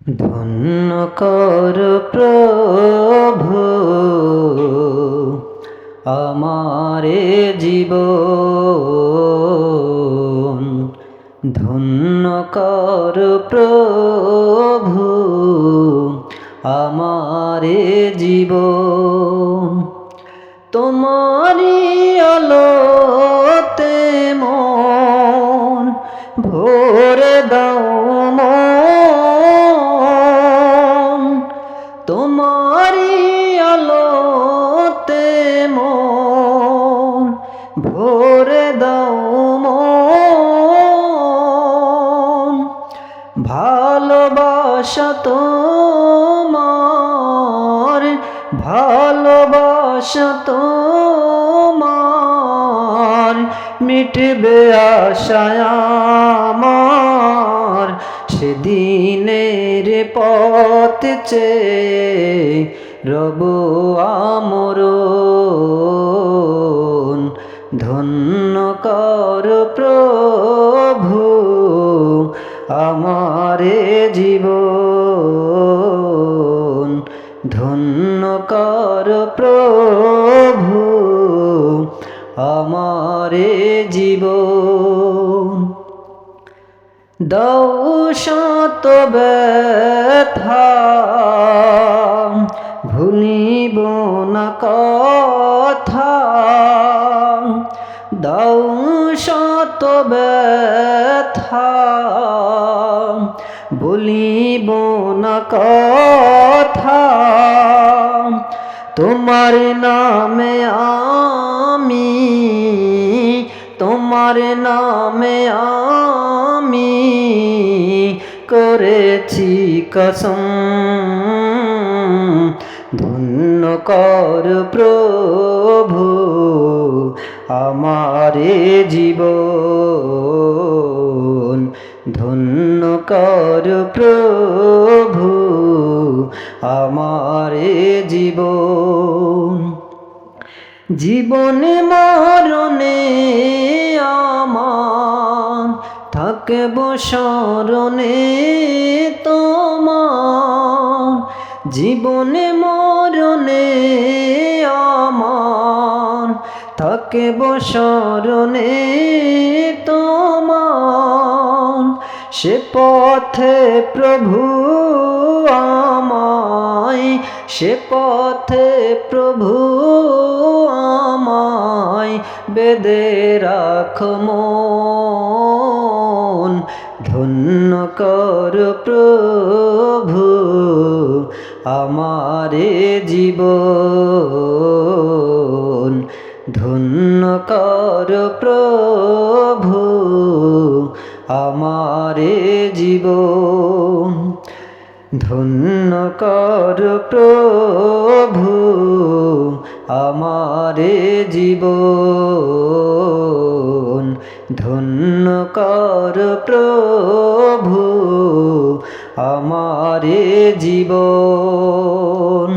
ধন্য কর প্রভু আমারে জীবন, ধন্য কর প্রভু আমারে জীবন। তোমারি আলোতে মন ভরে দাও মন, তোমারি আলোতে মন ভরে দাও মন। ভালোবাসা তোমার, ভালোবাসা তোমার, মিটবে আশায় আমার, সেদিনের পথ চেয়ে রব আমরণ। ধন্য কর প্রভু আমারে জীবন, ধন্য কর প্রভু আমারে জীবন। দাও শত ব্যথা ভুলিব না কথা, দাও শত ব্যথা বলিব না কথা। তোমার নামে আমি, তোমার নামে আমি করেছি কসম। ধন্য কর প্রভু আমারে জীবন, ধন্য কর প্রভু আমারে জীবন। জীবনে মরণে আমার থাকব স্মরণে তোমার, জীবনে মরণে আমার থাকব স্মরণে তোমার। সে পথে প্রভু আমায়, সে পথে প্রভু আমায় বেঁধে রাখো মন। ধন্য কর প্রভু আমারে জীবন, ধন্য কর প্রভু আমারে জীবন, ধন্য কর প্রভু আমারে জীবন, ধন্য কর প্রভু আমারে জীবন।